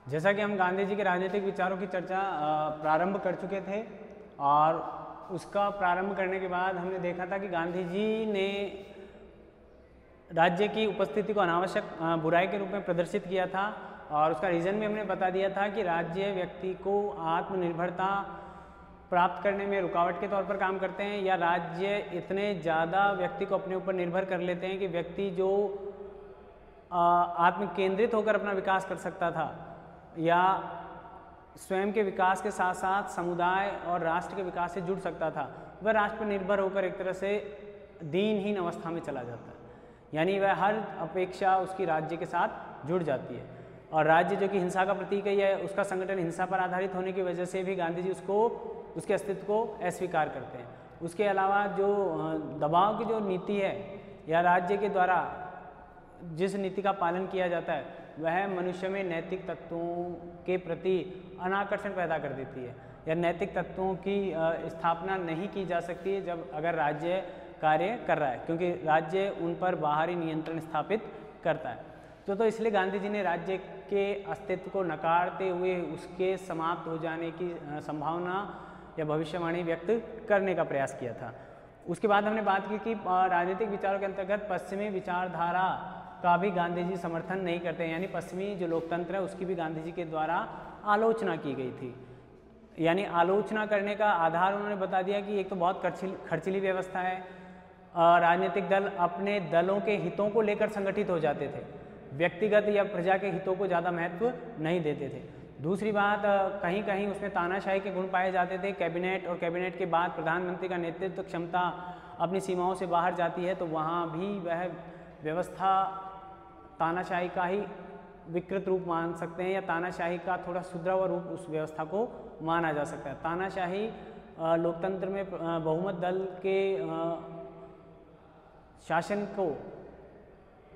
जैसा कि हम गांधी जी के राजनीतिक विचारों की चर्चा प्रारंभ कर चुके थे और उसका प्रारंभ करने के बाद हमने देखा था कि गांधी जी ने राज्य की उपस्थिति को अनावश्यक बुराई के रूप में प्रदर्शित किया था और उसका रीज़न भी हमने बता दिया था कि राज्य व्यक्ति को आत्मनिर्भरता प्राप्त करने में रुकावट के तौर पर काम करते हैं या राज्य इतने ज़्यादा व्यक्ति को अपने ऊपर निर्भर कर लेते हैं कि व्यक्ति जो आत्म केंद्रित होकर अपना विकास कर सकता था या स्वयं के विकास के साथ साथ समुदाय और राष्ट्र के विकास से जुड़ सकता था, वह राष्ट्र पर निर्भर होकर एक तरह से दीनहीन अवस्था में चला जाता है। यानी वह हर अपेक्षा उसकी राज्य के साथ जुड़ जाती है और राज्य जो कि हिंसा का प्रतीक है, उसका संगठन हिंसा पर आधारित होने की वजह से भी गांधी जी उसके अस्तित्व को अस्वीकार करते हैं। उसके अलावा जो दबाव की जो नीति है या राज्य के द्वारा जिस नीति का पालन किया जाता है वह मनुष्य में नैतिक तत्वों के प्रति अनाकर्षण पैदा कर देती है या नैतिक तत्वों की स्थापना नहीं की जा सकती है जब अगर राज्य कार्य कर रहा है, क्योंकि राज्य उन पर बाहरी नियंत्रण स्थापित करता है। तो इसलिए गांधी जी ने राज्य के अस्तित्व को नकारते हुए उसके समाप्त हो जाने की संभावना या भविष्यवाणी व्यक्त करने का प्रयास किया था। उसके बाद हमने बात की कि राजनीतिक विचारों के अंतर्गत पश्चिमी विचारधारा का भी गांधी जी समर्थन नहीं करते हैं, यानी पश्चिमी जो लोकतंत्र है उसकी भी गांधी जी के द्वारा आलोचना की गई थी। यानी आलोचना करने का आधार उन्होंने बता दिया कि एक तो बहुत खर्चीली व्यवस्था है, राजनीतिक दल अपने दलों के हितों को लेकर संगठित हो जाते थे, व्यक्तिगत या प्रजा के हितों को ज़्यादा महत्व नहीं देते थे। दूसरी बात, कहीं कहीं उसमें तानाशाही के गुण पाए जाते थे। कैबिनेट और कैबिनेट के बाद प्रधानमंत्री का नेतृत्व क्षमता अपनी सीमाओं से बाहर जाती है तो वहाँ भी वह व्यवस्था तानाशाही का ही विकृत रूप मान सकते हैं या तानाशाही का थोड़ा सुधरा हुआ रूप उस व्यवस्था को माना जा सकता है। तानाशाही लोकतंत्र में बहुमत दल के शासन को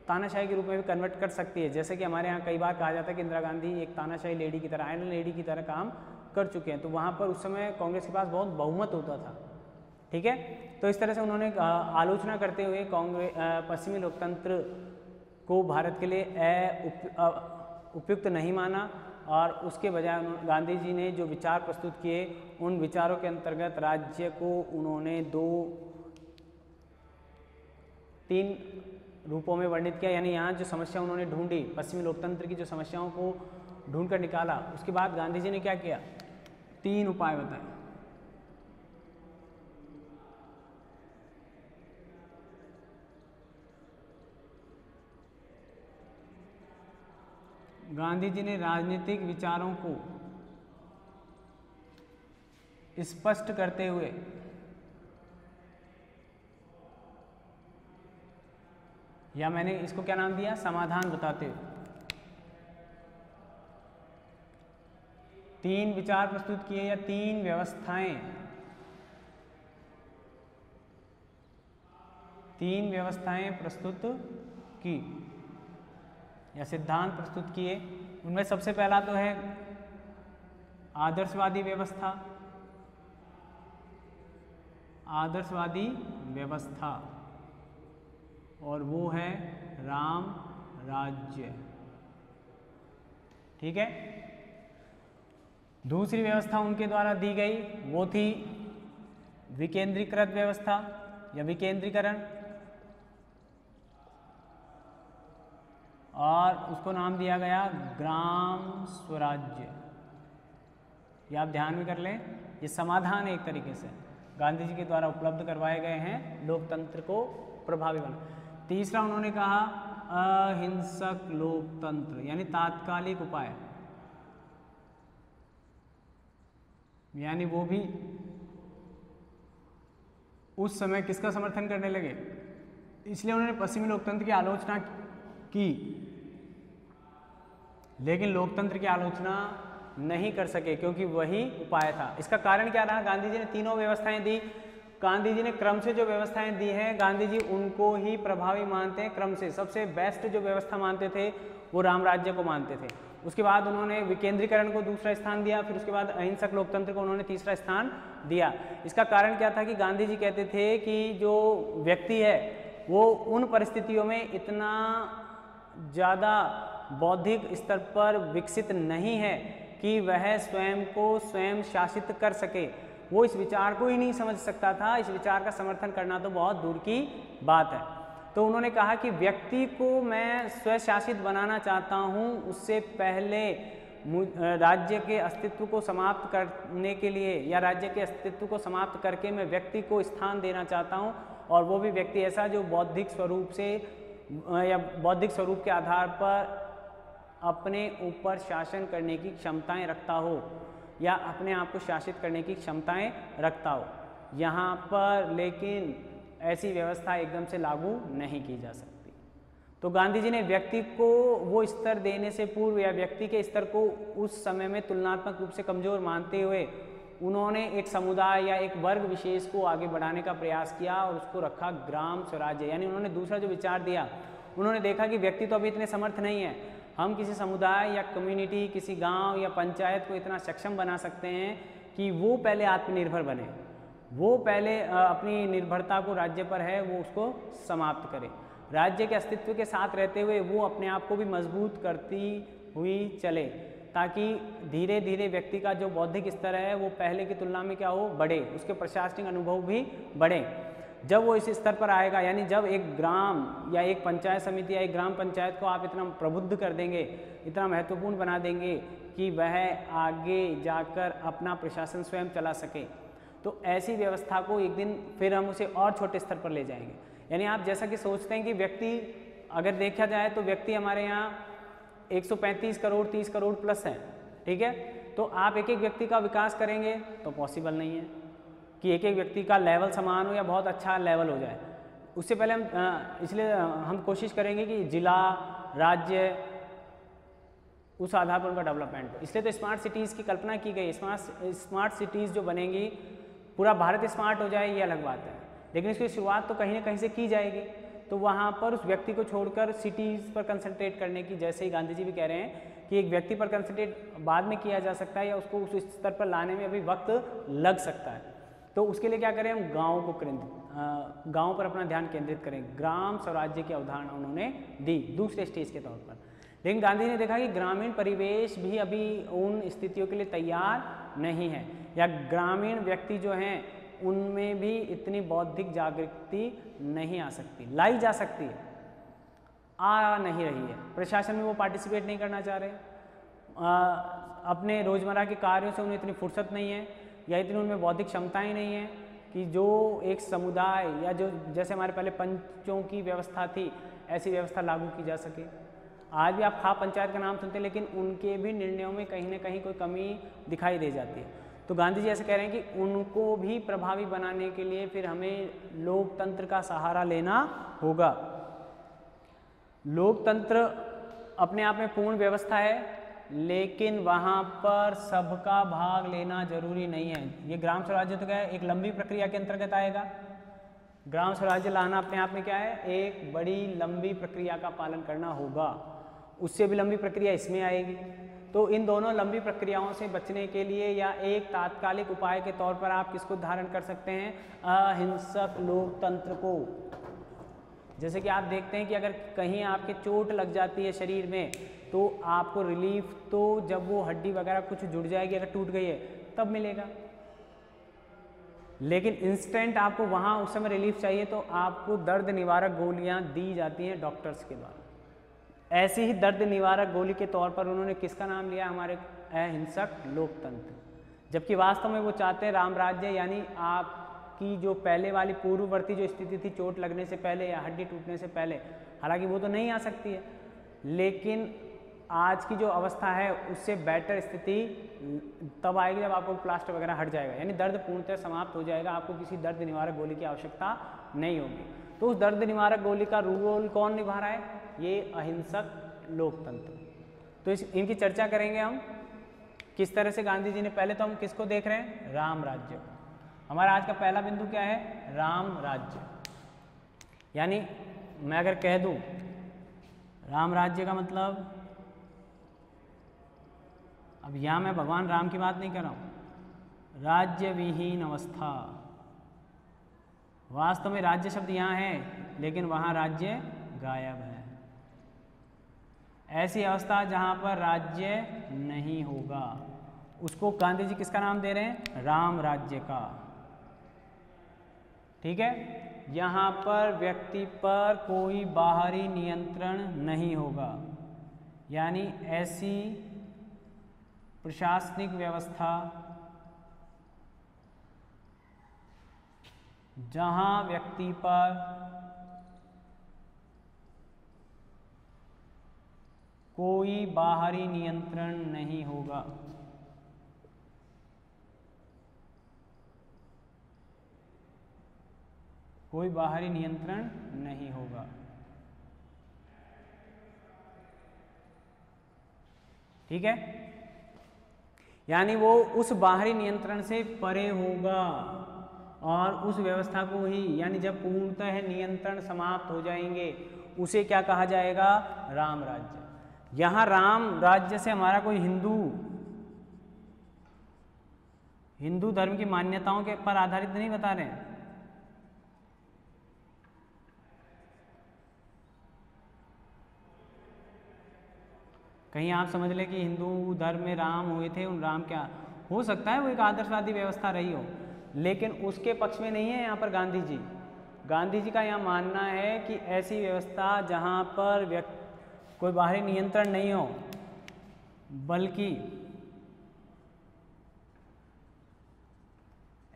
तानाशाही के रूप में भी कन्वर्ट कर सकती है। जैसे कि हमारे यहाँ कई बार कहा जाता है कि इंदिरा गांधी एक तानाशाही लेडी की तरह, आयरन लेडी की तरह काम कर चुके हैं, तो वहाँ पर उस समय कांग्रेस के पास बहुत बहुमत होता था। ठीक है, तो इस तरह से उन्होंने आलोचना करते हुए पश्चिमी लोकतंत्र को भारत के लिए उपयुक्त नहीं माना और उसके बजाय गांधी जी ने जो विचार प्रस्तुत किए उन विचारों के अंतर्गत राज्य को उन्होंने तीन रूपों में वर्णित किया। यानी यहाँ जो समस्या उन्होंने ढूंढी, पश्चिमी लोकतंत्र की जो समस्याओं को ढूंढ कर निकाला, उसके बाद गांधी जी ने क्या किया, 3 उपाय बताए। गांधी जी ने राजनीतिक विचारों को स्पष्ट करते हुए या मैंने इसको क्या नाम दिया, समाधान बताते हुए 3 विचार प्रस्तुत किए या 3 व्यवस्थाएं प्रस्तुत की या सिद्धांत प्रस्तुत किए। उनमें सबसे पहला तो है आदर्शवादी व्यवस्था और वो है राम राज्य। ठीक है, दूसरी व्यवस्था उनके द्वारा दी गई वो थी विकेंद्रीकृत व्यवस्था या विकेंद्रीकरण, और उसको नाम दिया गया ग्राम स्वराज्य। ये आप ध्यान में कर लें, ये समाधान एक तरीके से गांधी जी के द्वारा उपलब्ध करवाए गए हैं लोकतंत्र को प्रभावी बना। तीसरा उन्होंने कहा अहिंसक लोकतंत्र, यानी तात्कालिक उपाय, यानी वो भी उस समय किसका समर्थन करने लगे, इसलिए उन्होंने पश्चिमी लोकतंत्र की आलोचना की, लेकिन लोकतंत्र की आलोचना नहीं कर सके क्योंकि वही उपाय था। इसका कारण क्या रहा, गांधी जी ने तीनों व्यवस्थाएं दी, गांधी जी ने क्रम से जो व्यवस्थाएं दी हैं गांधी जी उनको ही प्रभावी मानते हैं। क्रम से सबसे बेस्ट जो व्यवस्था मानते थे वो राम राज्य को मानते थे। उसके बाद उन्होंने विकेंद्रीकरण को दूसरा स्थान दिया, फिर उसके बाद अहिंसक लोकतंत्र को उन्होंने तीसरा स्थान दिया। इसका कारण क्या था कि गांधी जी कहते थे कि जो व्यक्ति है वो उन परिस्थितियों में इतना ज़्यादा बौद्धिक स्तर पर विकसित नहीं है कि वह स्वयं को स्वयं शासित कर सके। वो इस विचार को ही नहीं समझ सकता था, इस विचार का समर्थन करना तो बहुत दूर की बात है। तो उन्होंने कहा कि व्यक्ति को मैं स्वशासित बनाना चाहता हूँ, उससे पहले राज्य के अस्तित्व को समाप्त करने के लिए या राज्य के अस्तित्व को समाप्त करके मैं व्यक्ति को स्थान देना चाहता हूँ, और वो भी व्यक्ति ऐसा जो बौद्धिक स्वरूप से या बौद्धिक स्वरूप के आधार पर अपने ऊपर शासन करने की क्षमताएं रखता हो या अपने आप को शासित करने की क्षमताएं रखता हो। यहाँ पर लेकिन ऐसी व्यवस्था एकदम से लागू नहीं की जा सकती। तो गांधी जी ने व्यक्ति को वो स्तर देने से पूर्व या व्यक्ति के स्तर को उस समय में तुलनात्मक रूप से कमजोर मानते हुए उन्होंने एक समुदाय या एक वर्ग विशेष को आगे बढ़ाने का प्रयास किया और उसको रखा ग्राम स्वराज्य। यानी उन्होंने दूसरा जो विचार दिया, उन्होंने देखा कि व्यक्ति तो अभी इतने समर्थ नहीं है, हम किसी समुदाय या कम्युनिटी, किसी गांव या पंचायत को इतना सक्षम बना सकते हैं कि वो पहले आत्मनिर्भर बने, वो पहले अपनी निर्भरता को राज्य पर है वो उसको समाप्त करे, राज्य के अस्तित्व के साथ रहते हुए वो अपने आप को भी मजबूत करती हुई चले, ताकि धीरे धीरे व्यक्ति का जो बौद्धिक स्तर है वो पहले की तुलना में क्या हो, बढ़े, उसके प्रशासनिक अनुभव भी बढ़े। जब वो इस स्तर पर आएगा, यानी जब एक ग्राम या एक पंचायत समिति या एक ग्राम पंचायत को आप इतना प्रबुद्ध कर देंगे, इतना महत्वपूर्ण बना देंगे कि वह आगे जाकर अपना प्रशासन स्वयं चला सके, तो ऐसी व्यवस्था को एक दिन फिर हम उसे और छोटे स्तर पर ले जाएंगे। यानी आप जैसा कि सोचते हैं कि व्यक्ति, अगर देखा जाए तो व्यक्ति हमारे यहाँ 135 करोड़ 30 करोड़ प्लस हैं, ठीक है, तो आप एक एक व्यक्ति का विकास करेंगे तो पॉसिबल नहीं है कि एक एक व्यक्ति का लेवल समान हो या बहुत अच्छा लेवल हो जाए। उससे पहले हम इसलिए हम कोशिश करेंगे कि जिला, राज्य, उस आधार पर उनका डेवलपमेंट। इसलिए तो स्मार्ट सिटीज़ की कल्पना की गई। स्मार्ट सिटीज़ जो बनेंगी, पूरा भारत स्मार्ट हो जाए ये अलग बात है, लेकिन इसकी शुरुआत तो कहीं ना कहीं से की जाएगी। तो वहाँ पर उस व्यक्ति को छोड़कर सिटीज़ पर कंसंट्रेट करने की, जैसे ही गांधी जी भी कह रहे हैं कि एक व्यक्ति पर कंसंट्रेट बाद में किया जा सकता है या उसको उस स्तर पर लाने में अभी वक्त लग सकता है। तो उसके लिए क्या करें, हम गाँव को गाँव पर अपना ध्यान केंद्रित करें। ग्राम स्वराज्य की अवधारणा उन्होंने दी दूसरे स्टेज के तौर पर। लेकिन गांधी ने देखा कि ग्रामीण परिवेश भी अभी उन स्थितियों के लिए तैयार नहीं है, या ग्रामीण व्यक्ति जो हैं उनमें भी इतनी बौद्धिक जागृति नहीं आ सकती, लाई जा सकती है, आ नहीं रही है। प्रशासन में वो पार्टिसिपेट नहीं करना चाह रहे, अपने रोज़मर्रा के कार्यों से उन्हें इतनी फुर्सत नहीं है या इतनी उनमें बौद्धिक क्षमताएं नहीं है कि जो एक समुदाय या जो जैसे हमारे पहले पंचों की व्यवस्था थी ऐसी व्यवस्था लागू की जा सके। आज भी आप खाप पंचायत का नाम सुनते हैं, लेकिन उनके भी निर्णयों में कहीं ना कहीं कोई कमी दिखाई दे जाती है। तो गांधी जी ऐसे कह रहे हैं कि उनको भी प्रभावी बनाने के लिए फिर हमें लोकतंत्र का सहारा लेना होगा। लोकतंत्र अपने आप में पूर्ण व्यवस्था है, लेकिन वहाँ पर सबका भाग लेना जरूरी नहीं है। ये ग्राम स्वराज्य तो क्या है, एक लंबी प्रक्रिया के अंतर्गत आएगा। ग्राम स्वराज्य लाना अपने आप में क्या है, एक बड़ी लंबी प्रक्रिया का पालन करना होगा। उससे भी लंबी प्रक्रिया इसमें आएगी। तो इन दोनों लंबी प्रक्रियाओं से बचने के लिए या एक तात्कालिक उपाय के तौर पर आप किसको धारण कर सकते हैं, अहिंसक लोकतंत्र को। जैसे कि आप देखते हैं कि अगर कहीं आपके चोट लग जाती है शरीर में, तो आपको रिलीफ तो जब वो हड्डी वगैरह कुछ जुड़ जाएगी, अगर टूट गई है तब मिलेगा, लेकिन इंस्टेंट आपको वहाँ उस समय रिलीफ चाहिए तो आपको दर्द निवारक गोलियाँ दी जाती हैं डॉक्टर्स के द्वारा। ऐसी ही दर्द निवारक गोली के तौर पर उन्होंने किसका नाम लिया, हमारे अहिंसक लोकतंत्र। जबकि वास्तव में वो चाहते हैं राम राज्य, यानी आपकी जो पहले वाली पूर्ववर्ती जो स्थिति थी चोट लगने से पहले या हड्डी टूटने से पहले, हालांकि वो तो नहीं आ सकती है, लेकिन आज की जो अवस्था है उससे बेटर स्थिति तब आएगी जब आपको प्लास्टर वगैरह हट जाएगा, यानी दर्द पूर्णतः समाप्त हो जाएगा, आपको किसी दर्द निवारक गोली की आवश्यकता नहीं होगी। तो उस दर्द निवारक गोली का रोल कौन निभा रहा है, ये अहिंसक लोकतंत्र। तो इनकी चर्चा करेंगे हम किस तरह से गांधी जी ने, पहले तो हम किसको देख रहे हैं, राम राज्य। हमारा आज का पहला बिंदु क्या है, राम राज्य। यानी मैं अगर कह दूं राम राज्य का मतलब, अब यहाँ मैं भगवान राम की बात नहीं कर रहा हूँ, राज्य विहीन अवस्था। वास्तव में राज्य शब्द यहाँ है, लेकिन वहाँ राज्य गायब है। ऐसी अवस्था जहाँ पर राज्य नहीं होगा, उसको गांधी जी किसका नाम दे रहे हैं? राम राज्य का। ठीक है, यहाँ पर व्यक्ति पर कोई बाहरी नियंत्रण नहीं होगा, यानी ऐसी प्रशासनिक व्यवस्था जहाँ व्यक्ति पर कोई बाहरी नियंत्रण नहीं होगा। कोई बाहरी नियंत्रण नहीं होगा। ठीक है, यानी वो उस बाहरी नियंत्रण से परे होगा और उस व्यवस्था को ही, यानी जब पूर्णतः नियंत्रण समाप्त हो जाएंगे उसे क्या कहा जाएगा? राम राज्य। यहाँ राम राज्य से हमारा कोई हिंदू धर्म की मान्यताओं के पर आधारित नहीं बता रहे हैं। कहीं आप समझ लें कि हिंदू धर्म में राम हुए थे, उन राम क्या हो सकता है वो एक आदर्शवादी व्यवस्था रही हो, लेकिन उसके पक्ष में नहीं है यहाँ पर गांधी जी। गांधी जी का यहाँ मानना है कि ऐसी व्यवस्था जहाँ पर कोई बाहरी नियंत्रण नहीं हो, बल्कि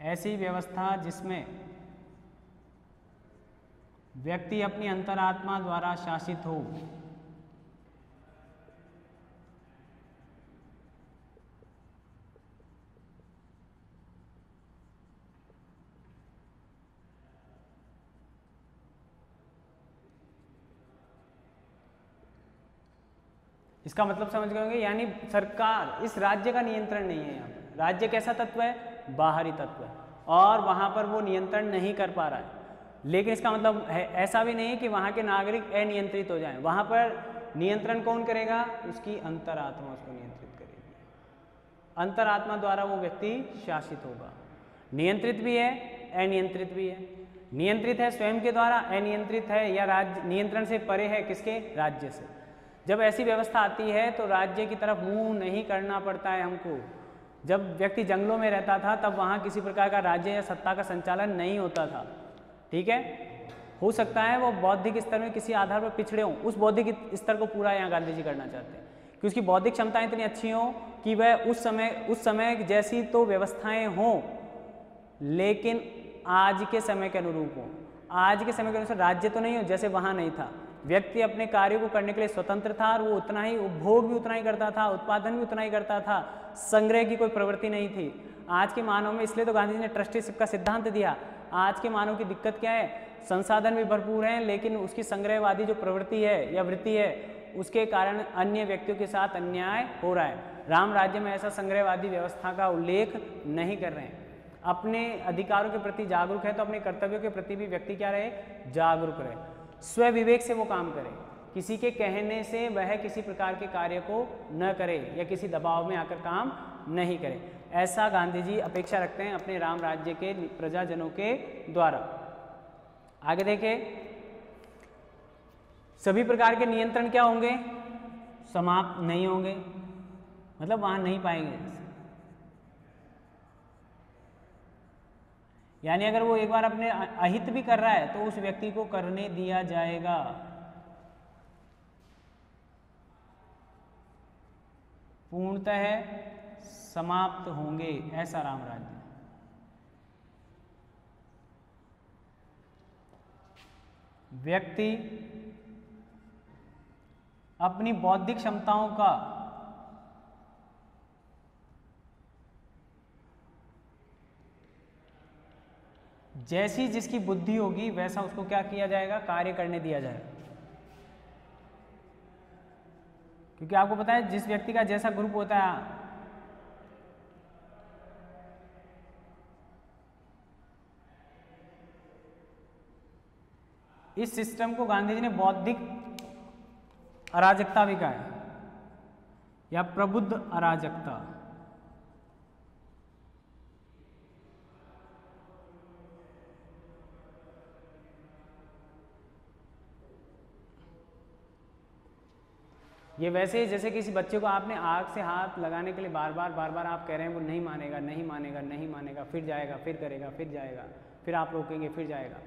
ऐसी व्यवस्था जिसमें व्यक्ति अपनी अंतरात्मा द्वारा शासित हो, इसका मतलब समझ गए होंगे। यानी सरकार, इस राज्य का नियंत्रण नहीं है यहाँ पर। राज्य कैसा तत्व है? बाहरी तत्व है, और वहाँ पर वो नियंत्रण नहीं कर पा रहा है। लेकिन इसका मतलब है ऐसा भी नहीं है कि वहाँ के नागरिक अनियंत्रित हो जाएं। वहाँ पर नियंत्रण कौन करेगा? उसकी अंतरात्मा उसको नियंत्रित करेगी। अंतरात्मा द्वारा वो व्यक्ति शासित होगा। नियंत्रित भी है, अनियंत्रित भी है। नियंत्रित है स्वयं के द्वारा, अनियंत्रित है या राज्य नियंत्रण से परे है, किसके? राज्य से। जब ऐसी व्यवस्था आती है तो राज्य की तरफ मुंह नहीं करना पड़ता है हमको। जब व्यक्ति जंगलों में रहता था तब वहाँ किसी प्रकार का राज्य या सत्ता का संचालन नहीं होता था। ठीक है, हो सकता है वो बौद्धिक स्तर में किसी आधार पर पिछड़े हों, उस बौद्धिक स्तर को पूरा यहाँ गांधी जी करना चाहते हैं कि उसकी बौद्धिक क्षमताएं इतनी अच्छी हों कि वह उस समय जैसी तो व्यवस्थाएं हों, लेकिन आज के समय के अनुरूप हों। आज के समय के अनुसार राज्य तो नहीं हो, जैसे वहाँ नहीं था। व्यक्ति अपने कार्यों को करने के लिए स्वतंत्र था और वो उतना ही उपभोग भी उतना ही करता था, उत्पादन भी उतना ही करता था, संग्रह की कोई प्रवृत्ति नहीं थी। आज के मानव में इसलिए तो गांधी जी ने ट्रस्टीशिप का सिद्धांत दिया। आज के मानव की दिक्कत क्या है? संसाधन भी भरपूर हैं, लेकिन उसकी संग्रहवादी जो प्रवृत्ति है या वृत्ति है, उसके कारण अन्य व्यक्तियों के साथ अन्याय हो रहा है। राम राज्य में ऐसा संग्रहवादी व्यवस्था का उल्लेख नहीं कर रहे हैं। अपने अधिकारों के प्रति जागरूक है तो अपने कर्तव्यों के प्रति भी व्यक्ति क्या रहे? जागरूक रहे। स्व विवेक से वो काम करे, किसी के कहने से वह किसी प्रकार के कार्य को न करे या किसी दबाव में आकर काम नहीं करे। ऐसा गांधी जी अपेक्षा रखते हैं अपने राम राज्य के प्रजाजनों के द्वारा। आगे देखें, सभी प्रकार के नियंत्रण क्या होंगे? समाप्त नहीं होंगे, मतलब वहां नहीं पाएंगे। यानी अगर वो एक बार अपने अहित भी कर रहा है तो उस व्यक्ति को करने दिया जाएगा। पूर्णतः समाप्त होंगे, ऐसा राम राज्य। व्यक्ति अपनी बौद्धिक क्षमताओं का जैसी जिसकी बुद्धि होगी वैसा उसको क्या किया जाएगा? कार्य करने दिया जाएगा। क्योंकि आपको पता है जिस व्यक्ति का जैसा ग्रुप होता है, इस सिस्टम को गांधी जी ने बौद्धिक अराजकता भी कहा है या प्रबुद्ध अराजकता। ये वैसे जैसे किसी बच्चे को आपने आग से हाथ लगाने के लिए बार बार आप कह रहे हैं, वो नहीं मानेगा नहीं मानेगा नहीं मानेगा, फिर जाएगा, फिर करेगा, फिर जाएगा, फिर आप रोकेंगे, फिर जाएगा।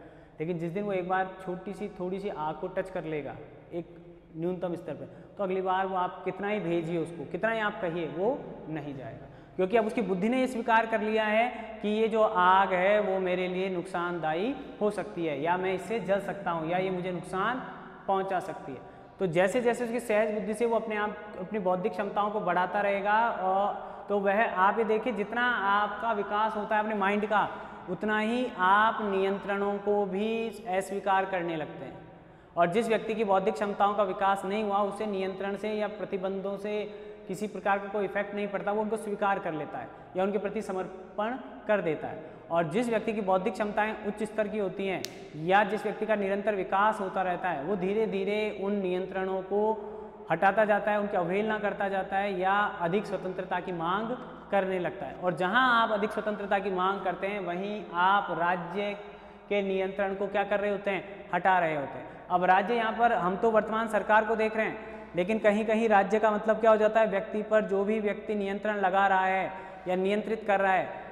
लेकिन जिस दिन वो एक बार छोटी सी थोड़ी सी आग को टच कर लेगा एक न्यूनतम स्तर पर, तो अगली बार वो आप कितना ही भेजिए उसको, कितना ही आप कहिए, वो नहीं जाएगा, क्योंकि अब उसकी बुद्धि ने ये स्वीकार कर लिया है कि ये जो आग है वो मेरे लिए नुकसानदायी हो सकती है, या मैं इससे जल सकता हूँ, या ये मुझे नुकसान पहुँचा सकती है। तो जैसे जैसे उसकी सहज बुद्धि से वो अपने आप अपनी बौद्धिक क्षमताओं को बढ़ाता रहेगा, और तो वह आप ये देखिए जितना आपका विकास होता है अपने माइंड का, उतना ही आप नियंत्रणों को भी अस्वीकार करने लगते हैं। और जिस व्यक्ति की बौद्धिक क्षमताओं का विकास नहीं हुआ, उसे नियंत्रण से या प्रतिबंधों से किसी प्रकार का कोई इफेक्ट नहीं पड़ता, वो उनको स्वीकार कर लेता है या उनके प्रति समर्पण कर देता है। और जिस व्यक्ति की बौद्धिक क्षमताएं उच्च स्तर की होती हैं, या जिस व्यक्ति का निरंतर विकास होता रहता है, वो धीरे धीरे उन नियंत्रणों को हटाता जाता है, उनकी अवहेलना करता जाता है, या अधिक स्वतंत्रता की मांग करने लगता है। और जहां आप अधिक स्वतंत्रता की मांग करते हैं, वहीं आप राज्य के नियंत्रण को क्या कर रहे होते हैं, हटा रहे होते हैं। अब राज्य यहाँ पर हम तो वर्तमान सरकार को देख रहे हैं, लेकिन कहीं कहीं राज्य का मतलब क्या हो जाता है, व्यक्ति पर जो भी व्यक्ति नियंत्रण लगा रहा है या नियंत्रित कर रहा है,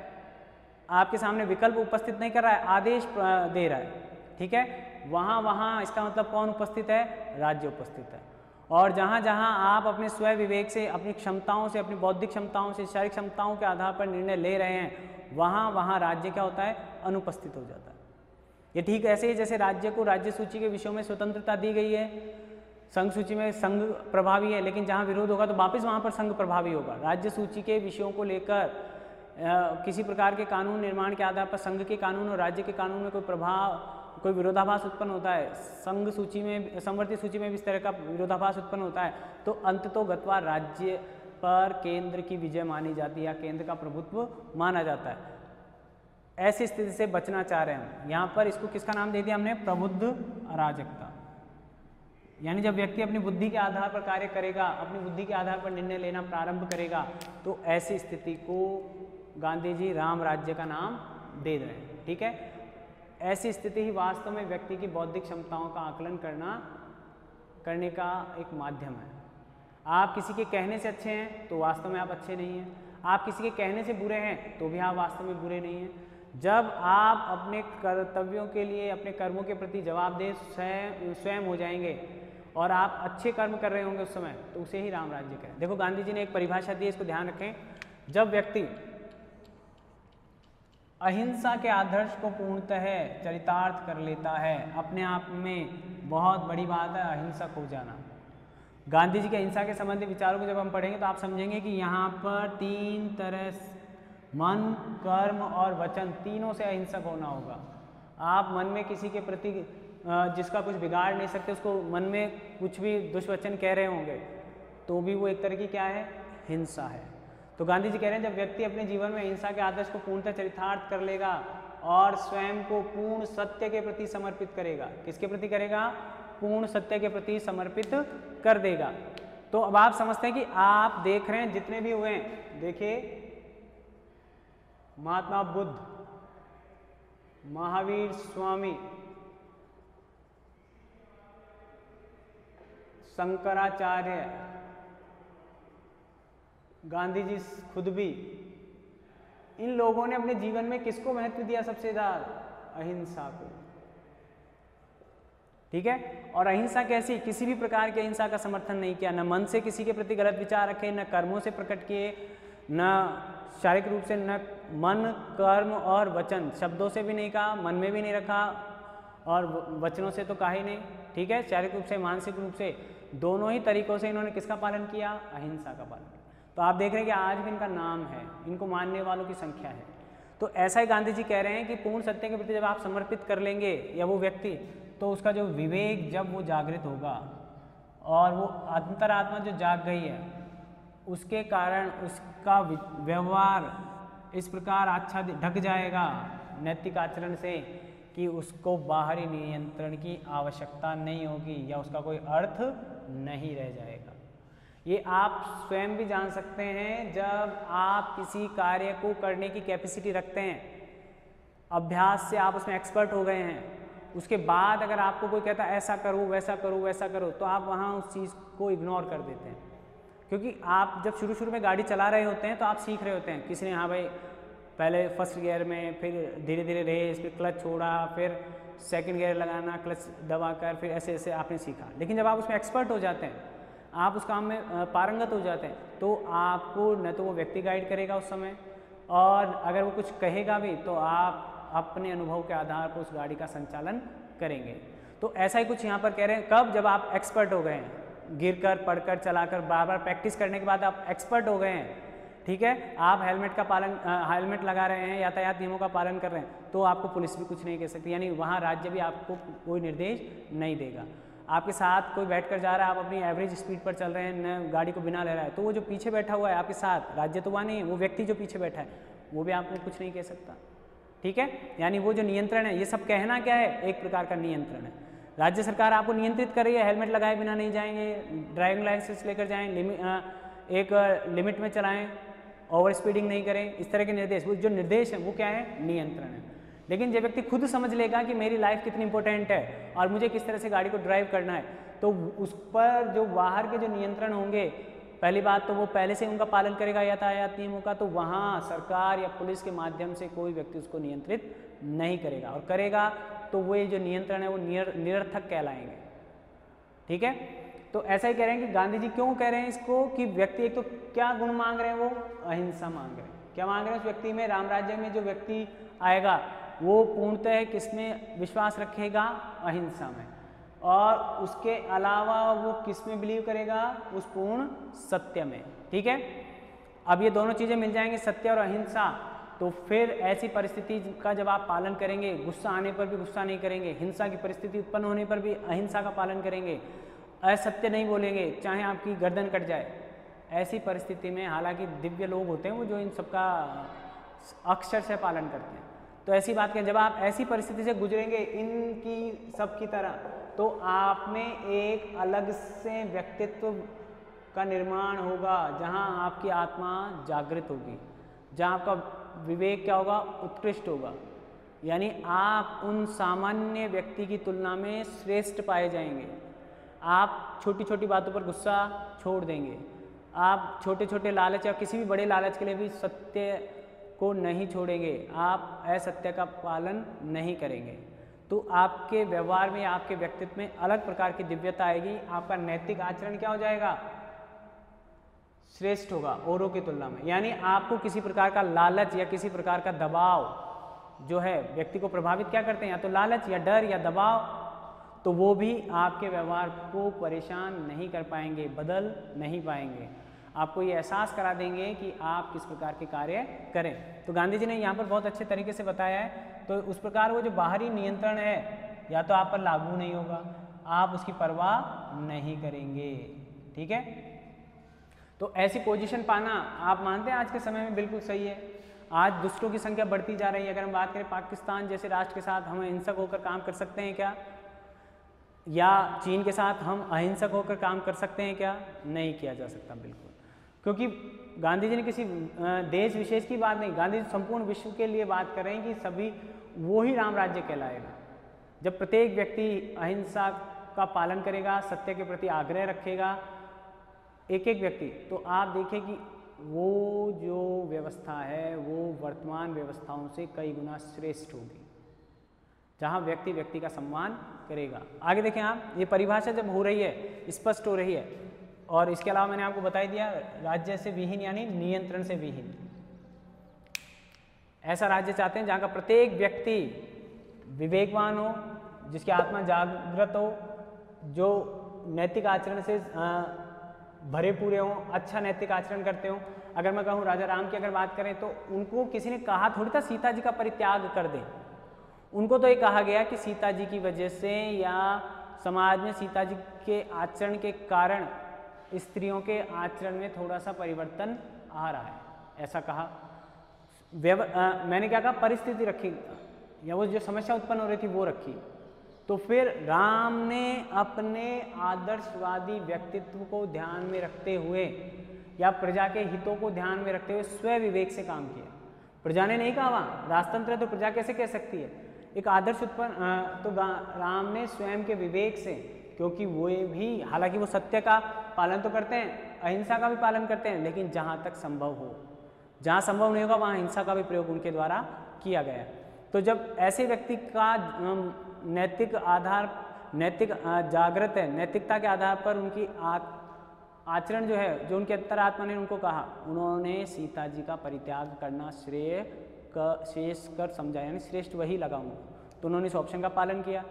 आपके सामने विकल्प उपस्थित नहीं कर रहा है, आदेश दे रहा है, ठीक है, वहाँ इसका मतलब कौन उपस्थित है, राज्य उपस्थित है। और जहाँ जहाँ आप अपने स्वयं विवेक से, अपनी क्षमताओं से, अपनी बौद्धिक क्षमताओं से, शारीरिक क्षमताओं के आधार पर निर्णय ले रहे हैं, वहाँ राज्य क्या होता है, अनुपस्थित हो जाता है। ये ठीक ऐसे ही जैसे राज्य को राज्य सूची के विषयों में स्वतंत्रता दी गई है, संघ सूची में संघ प्रभावी है, लेकिन जहाँ विरोध होगा तो वापस वहाँ पर संघ प्रभावी होगा। राज्य सूची के विषयों को लेकर किसी प्रकार के कानून निर्माण के आधार पर संघ के कानून और राज्य के कानून में कोई विरोधाभास उत्पन्न होता है, संघ सूची में, समवर्ती सूची में भी इस तरह का विरोधाभास उत्पन्न होता है, तो अंततोगत्वा राज्य पर केंद्र की विजय मानी जाती है या केंद्र का प्रभुत्व माना जाता है। ऐसी स्थिति से बचना चाह रहे हैं। यहाँ पर इसको किसका नाम दे दिया हमने, प्रबुद्ध अराजकता। यानी जब व्यक्ति अपनी बुद्धि के आधार पर कार्य करेगा, अपनी बुद्धि के आधार पर निर्णय लेना प्रारंभ करेगा, तो ऐसी स्थिति को गांधी जी राम राज्य का नाम दे रहे हैं, ठीक है। ऐसी स्थिति ही वास्तव में व्यक्ति की बौद्धिक क्षमताओं का आकलन करने का एक माध्यम है। आप किसी के कहने से अच्छे हैं तो वास्तव में आप अच्छे नहीं हैं, आप किसी के कहने से बुरे हैं तो भी आप वास्तव में बुरे नहीं हैं। जब आप अपने कर्तव्यों के लिए, अपने कर्मों के प्रति जवाबदेह स्वयं हो जाएंगे और आप अच्छे कर्म कर रहे होंगे उस समय, तो उसे ही राम राज्य कहें। देखो गांधी जी ने एक परिभाषा दी है, इसको ध्यान रखें। जब व्यक्ति अहिंसा के आदर्श को पूर्णतः चरितार्थ कर लेता है, अपने आप में बहुत बड़ी बात है अहिंसक हो जाना। गांधी जी के अहिंसा के संबंधी विचारों को जब हम पढ़ेंगे तो आप समझेंगे कि यहाँ पर 3 तरह, मन, कर्म और वचन, तीनों से अहिंसक होना होगा। आप मन में किसी के प्रति जिसका कुछ बिगाड़ नहीं सकते, उसको मन में कुछ भी दुष्वचन कह रहे होंगे, तो भी वो एक तरह की क्या है, हिंसा है। तो गांधी जी कह रहे हैं जब व्यक्ति अपने जीवन में अहिंसा के आदर्श को पूर्णतः चरितार्थ कर लेगा और स्वयं को पूर्ण सत्य के प्रति समर्पित करेगा, किसके प्रति करेगा, पूर्ण सत्य के प्रति समर्पित कर देगा। तो अब आप समझते हैं कि आप देख रहे हैं जितने भी हुए हैं, देखिए महात्मा बुद्ध, महावीर स्वामी, शंकराचार्य, गांधी जी खुद भी, इन लोगों ने अपने जीवन में किसको महत्व दिया सबसे ज्यादा, अहिंसा को, ठीक है। और अहिंसा कैसी, किसी भी प्रकार की अहिंसा का समर्थन नहीं किया, न मन से किसी के प्रति गलत विचार रखे, न कर्मों से प्रकट किए, न शारीरिक रूप से, न मन, कर्म और वचन, शब्दों से भी नहीं कहा, मन में भी नहीं रखा और वचनों से तो कहा ही नहीं, ठीक है। शारीरिक रूप से, मानसिक रूप से, दोनों ही तरीकों से इन्होंने किसका पालन किया, अहिंसा का पालन किया। तो आप देख रहे हैं कि आज भी इनका नाम है, इनको मानने वालों की संख्या है। तो ऐसा ही गांधी जी कह रहे हैं कि पूर्ण सत्य के प्रति जब आप समर्पित कर लेंगे या वो व्यक्ति, तो उसका जो विवेक जब वो जागृत होगा और वो अंतरात्मा जो जाग गई है, उसके कारण उसका व्यवहार इस प्रकार अच्छा ढक जाएगा नैतिक आचरण से कि उसको बाहरी नियंत्रण की आवश्यकता नहीं होगी या उसका कोई अर्थ नहीं रह जाएगा। ये आप स्वयं भी जान सकते हैं जब आप किसी कार्य को करने की कैपेसिटी रखते हैं, अभ्यास से आप उसमें एक्सपर्ट हो गए हैं, उसके बाद अगर आपको कोई कहता है ऐसा करो वैसा करो वैसा करो, तो आप वहाँ उस चीज़ को इग्नोर कर देते हैं। क्योंकि आप जब शुरू शुरू में गाड़ी चला रहे होते हैं तो आप सीख रहे होते हैं, किसी ने हाँ भाई पहले फर्स्ट गियर में, फिर धीरे धीरे रेस, फिर क्लच छोड़ा, फिर सेकंड गियर लगाना, क्लच दबाकर, फिर ऐसे ऐसे आपने सीखा। लेकिन जब आप उसमें एक्सपर्ट हो जाते हैं, आप उस काम में पारंगत हो जाते हैं, तो आपको न तो वो व्यक्ति गाइड करेगा उस समय, और अगर वो कुछ कहेगा भी तो आप अपने अनुभव के आधार पर उस गाड़ी का संचालन करेंगे। तो ऐसा ही कुछ यहाँ पर कह रहे हैं, कब? जब आप एक्सपर्ट हो गए हैं, गिरकर पढ़कर चलाकर बार बार प्रैक्टिस करने के बाद आप एक्सपर्ट हो गए हैं, ठीक है, आप हेलमेट लगा रहे हैं, यातायात नियमों का पालन कर रहे हैं, तो आपको पुलिस भी कुछ नहीं कह सकती, यानी वहाँ राज्य भी आपको कोई निर्देश नहीं देगा। आपके साथ कोई बैठकर जा रहा है, आप अपनी एवरेज स्पीड पर चल रहे हैं, न गाड़ी को बिना ले रहा है, तो वो जो पीछे बैठा हुआ है आपके साथ, राज्य तो वहाँ नहीं है, वो व्यक्ति जो पीछे बैठा है वो भी आपको कुछ नहीं कह सकता, ठीक है। यानी वो जो नियंत्रण है, ये सब कहना क्या है? एक प्रकार का नियंत्रण है। राज्य सरकार आपको नियंत्रित कर रही है, हेलमेट लगाए बिना नहीं जाएंगे, ड्राइविंग लाइसेंस लेकर जाएं, एक लिमिट में चलाएं, ओवर स्पीडिंग नहीं करें, इस तरह के निर्देश, वो जो निर्देश हैं वो क्या है? नियंत्रण है। लेकिन जब व्यक्ति खुद समझ लेगा कि मेरी लाइफ कितनी इंपॉर्टेंट है और मुझे किस तरह से गाड़ी को ड्राइव करना है, तो उस पर जो बाहर के जो नियंत्रण होंगे, पहली बात तो वो पहले से उनका पालन करेगा यातायात नियमों का, तो वहाँ सरकार या पुलिस के माध्यम से कोई व्यक्ति उसको नियंत्रित नहीं करेगा, और करेगा तो वो जो नियंत्रण है वो निरर्थक कहलाएंगे, ठीक है। तो ऐसा ही कह रहे हैं कि गांधी जी क्यों कह रहे हैं इसको, कि व्यक्ति एक तो क्या गुण मांग रहे हैं, वो अहिंसा मांग रहे हैं। क्या मांग रहे हैं? उस व्यक्ति में, राम राज्य में जो व्यक्ति आएगा वो पूर्णतः किसमें विश्वास रखेगा? अहिंसा में, और उसके अलावा वो किस में बिलीव करेगा? उस पूर्ण सत्य में, ठीक है। अब ये दोनों चीज़ें मिल जाएंगी, सत्य और अहिंसा, तो फिर ऐसी परिस्थिति का जब आप पालन करेंगे, गुस्सा आने पर भी गुस्सा नहीं करेंगे, हिंसा की परिस्थिति उत्पन्न होने पर भी अहिंसा का पालन करेंगे, असत्य नहीं बोलेंगे चाहे आपकी गर्दन कट जाए, ऐसी परिस्थिति में, हालांकि दिव्य लोग होते हैं वो जो इन सबका अक्षर से पालन करते हैं, तो ऐसी बात करें, जब आप ऐसी परिस्थिति से गुजरेंगे इनकी सब की तरह, तो आप में एक अलग से व्यक्तित्व का निर्माण होगा, जहां आपकी आत्मा जागृत होगी, जहां आपका विवेक क्या होगा? उत्कृष्ट होगा, यानी आप उन सामान्य व्यक्ति की तुलना में श्रेष्ठ पाए जाएंगे। आप छोटी छोटी बातों पर गुस्सा छोड़ देंगे, आप छोटे छोटे लालच या किसी भी बड़े लालच के लिए भी सत्य को नहीं छोड़ेंगे, आप असत्य का पालन नहीं करेंगे, तो आपके व्यवहार में, आपके व्यक्तित्व में अलग प्रकार की दिव्यता आएगी, आपका नैतिक आचरण क्या हो जाएगा? श्रेष्ठ होगा औरों की तुलना में। यानी आपको किसी प्रकार का लालच या किसी प्रकार का दबाव जो है, व्यक्ति को प्रभावित क्या करते हैं? या तो लालच या डर या दबाव, तो वो भी आपके व्यवहार को परेशान नहीं कर पाएंगे, बदल नहीं पाएंगे, आपको ये एहसास करा देंगे कि आप किस प्रकार के कार्य करें। तो गांधी जी ने यहाँ पर बहुत अच्छे तरीके से बताया है, तो उस प्रकार वो जो बाहरी नियंत्रण है या तो आप पर लागू नहीं होगा, आप उसकी परवाह नहीं करेंगे, ठीक है। तो ऐसी पोजीशन पाना, आप मानते हैं आज के समय में बिल्कुल सही है। आज दुष्टों की संख्या बढ़ती जा रही है। अगर हम बात करें पाकिस्तान जैसे राष्ट्र के साथ हम हिंसक होकर काम कर सकते हैं क्या? या चीन के साथ हम अहिंसक होकर काम कर सकते हैं क्या? नहीं किया जा सकता बिल्कुल, क्योंकि गांधी जी ने किसी देश विशेष की बात नहीं, गांधी जी संपूर्ण विश्व के लिए बात कर रहे हैं कि सभी वो ही राम राज्य कहलाएगा जब प्रत्येक व्यक्ति अहिंसा का पालन करेगा, सत्य के प्रति आग्रह रखेगा, एक एक व्यक्ति। तो आप देखिए कि वो जो व्यवस्था है वो वर्तमान व्यवस्थाओं से कई गुना श्रेष्ठ होगी, जहाँ व्यक्ति व्यक्ति का सम्मान करेगा। आगे देखें आप, ये परिभाषा जब हो रही है, स्पष्ट हो रही है, और इसके अलावा मैंने आपको बता दिया राज्य से विहीन यानी नियंत्रण से विहीन। ऐसा राज्य चाहते हैं जहाँ का प्रत्येक व्यक्ति विवेकवान हो, जिसकी आत्मा जागृत हो, जो नैतिक आचरण से भरे पूरे हों, अच्छा नैतिक आचरण करते हों। अगर मैं कहूँ राजा राम की अगर बात करें तो उनको किसी ने कहा थोड़ी था सीता जी का परित्याग कर दें, उनको तो ये कहा गया कि सीता जी की वजह से या समाज में सीता जी के आचरण के कारण स्त्रियों के आचरण में थोड़ा सा परिवर्तन आ रहा है, ऐसा कहा। मैंने क्या कहा? परिस्थिति रखी, या वो जो समस्या उत्पन्न हो रही थी वो रखी। तो फिर राम ने अपने आदर्शवादी व्यक्तित्व को ध्यान में रखते हुए या प्रजा के हितों को ध्यान में रखते हुए स्व विवेक से काम किया। प्रजा ने नहीं कहा, वहाँ राजतंत्र है तो प्रजा कैसे कह सकती है, एक आदर्श उत्पन्न तो राम ने स्वयं के विवेक से, क्योंकि वो भी हालांकि वो सत्य का पालन तो करते हैं, अहिंसा का भी पालन करते हैं, लेकिन जहाँ तक संभव हो, जहाँ संभव नहीं होगा वहाँ हिंसा का भी प्रयोग उनके द्वारा किया गया। तो जब ऐसे व्यक्ति का नैतिक आधार, नैतिक जागृत है, नैतिकता के आधार पर उनकी आचरण जो है, जो उनके अंतरात्मा ने उनको कहा, उन्होंने सीता जी का परित्याग करना शेष कर समझा, यानी श्रेष्ठ वही लगाऊंगा। तो उन्होंने इस ऑप्शन का पालन किया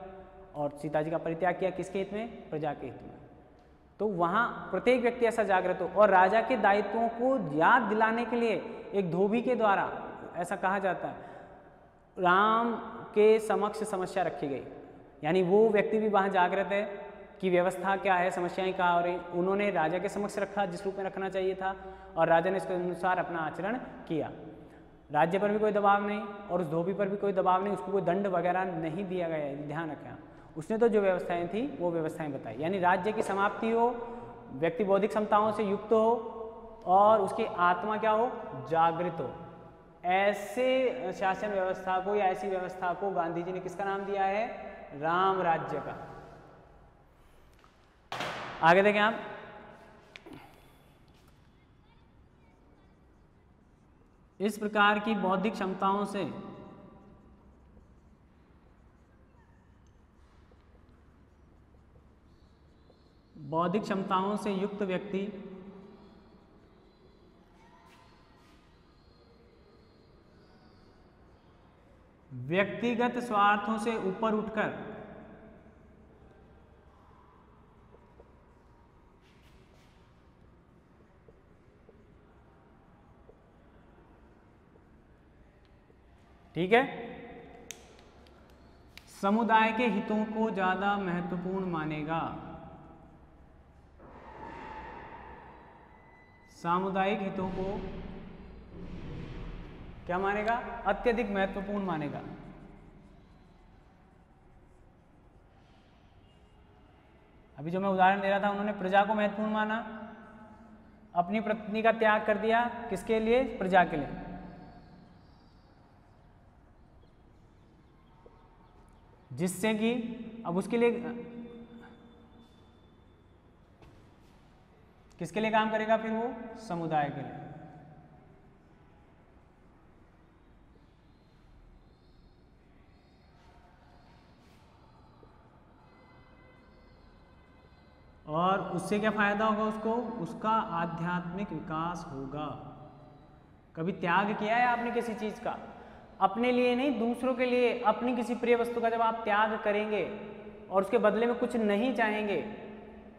और सीता जी का परित्याग किया। किसके हित में? प्रजा के हित में। तो वहाँ प्रत्येक व्यक्ति ऐसा जागृत हो, और राजा के दायित्वों को याद दिलाने के लिए एक धोबी के द्वारा, ऐसा कहा जाता है, राम के समक्ष समस्या रखी गई, यानी वो व्यक्ति भी वहाँ जागृत है कि व्यवस्था क्या है, समस्याएं क्या हो रही, उन्होंने राजा के समक्ष रखा जिस रूप में रखना चाहिए था, और राजा ने इसके अनुसार अपना आचरण किया। राज्य पर भी कोई दबाव नहीं और उस धोबी पर भी कोई दबाव नहीं, उसको कोई दंड वगैरह नहीं दिया गया है, ध्यान रखें। उसने तो जो व्यवस्थाएं थी वो व्यवस्थाएं बताई, यानी राज्य की समाप्ति हो, व्यक्ति बौद्धिक क्षमताओं से युक्त हो और उसकी आत्मा क्या हो? जागृत हो। ऐसे शासन व्यवस्था को या ऐसी व्यवस्था को गांधी जी ने किसका नाम दिया है? राम राज्य का। आगे देखें आप, इस प्रकार की बौद्धिक क्षमताओं से युक्त व्यक्ति व्यक्तिगत स्वार्थों से ऊपर उठकर ठीक है, समुदाय के हितों को ज्यादा महत्वपूर्ण मानेगा, सामुदायिक हितों को क्या मानेगा? अत्यधिक महत्वपूर्ण मानेगा। अभी जो मैं उदाहरण दे रहा था, उन्होंने प्रजा को महत्वपूर्ण माना, अपनी पत्नी का त्याग कर दिया, किसके लिए? प्रजा के लिए। जिससे कि अब उसके लिए किसके लिए काम करेगा फिर वो? समुदाय के लिए। और उससे क्या फायदा होगा उसको? उसका आध्यात्मिक विकास होगा। कभी त्याग किया है आपने किसी चीज का? अपने लिए नहीं, दूसरों के लिए, अपनी किसी प्रिय वस्तु का जब आप त्याग करेंगे और उसके बदले में कुछ नहीं चाहेंगे,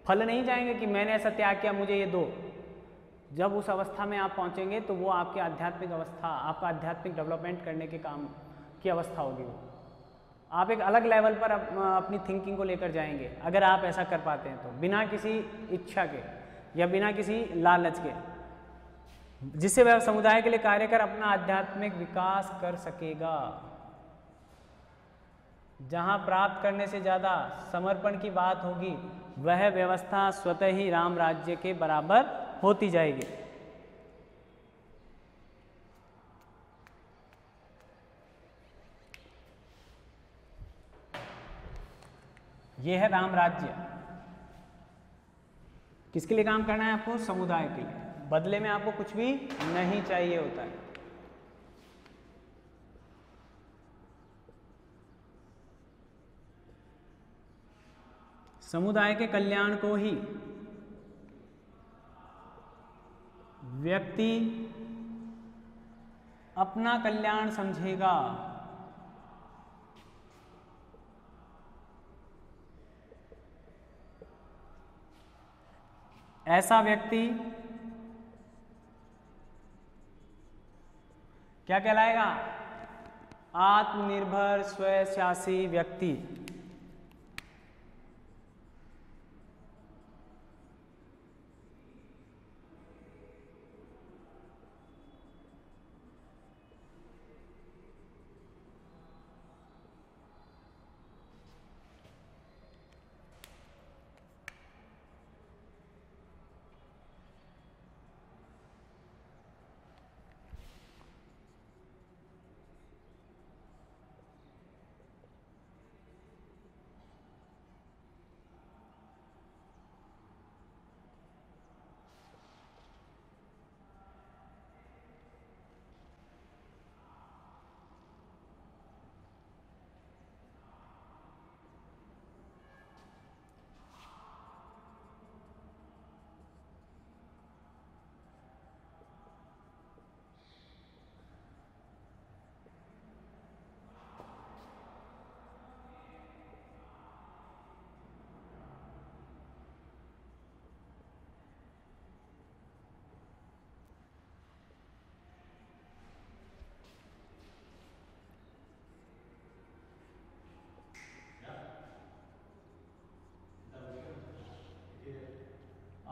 फल नहीं चाहेंगे कि मैंने ऐसा त्याग किया मुझे ये दो, जब उस अवस्था में आप पहुंचेंगे तो वो आपकी आध्यात्मिक अवस्था, आपका आध्यात्मिक डेवलपमेंट करने के काम की अवस्था होगी। वो आप एक अलग लेवल पर अपनी थिंकिंग को लेकर जाएंगे अगर आप ऐसा कर पाते हैं तो, बिना किसी इच्छा के या बिना किसी लालच के, जिससे वह समुदाय के लिए कार्य कर अपना आध्यात्मिक विकास कर सकेगा। जहां प्राप्त करने से ज्यादा समर्पण की बात होगी, वह व्यवस्था स्वतः ही राम राज्य के बराबर होती जाएगी। यह है राम राज्य। किसके लिए काम करना है आपको? समुदाय के लिए। बदले में आपको कुछ भी नहीं चाहिए होता है। समुदाय के कल्याण को ही व्यक्ति अपना कल्याण समझेगा। ऐसा व्यक्ति क्या कहलाएगा? आत्मनिर्भर स्वशासी व्यक्ति।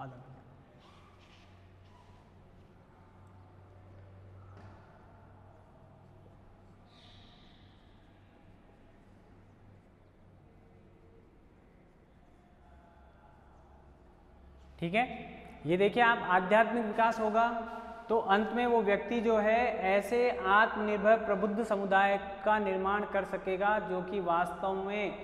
आधा। ठीक है, ये देखिए आप, आध्यात्मिक विकास होगा तो अंत में वो व्यक्ति जो है ऐसे आत्मनिर्भर प्रबुद्ध समुदाय का निर्माण कर सकेगा जो कि वास्तव में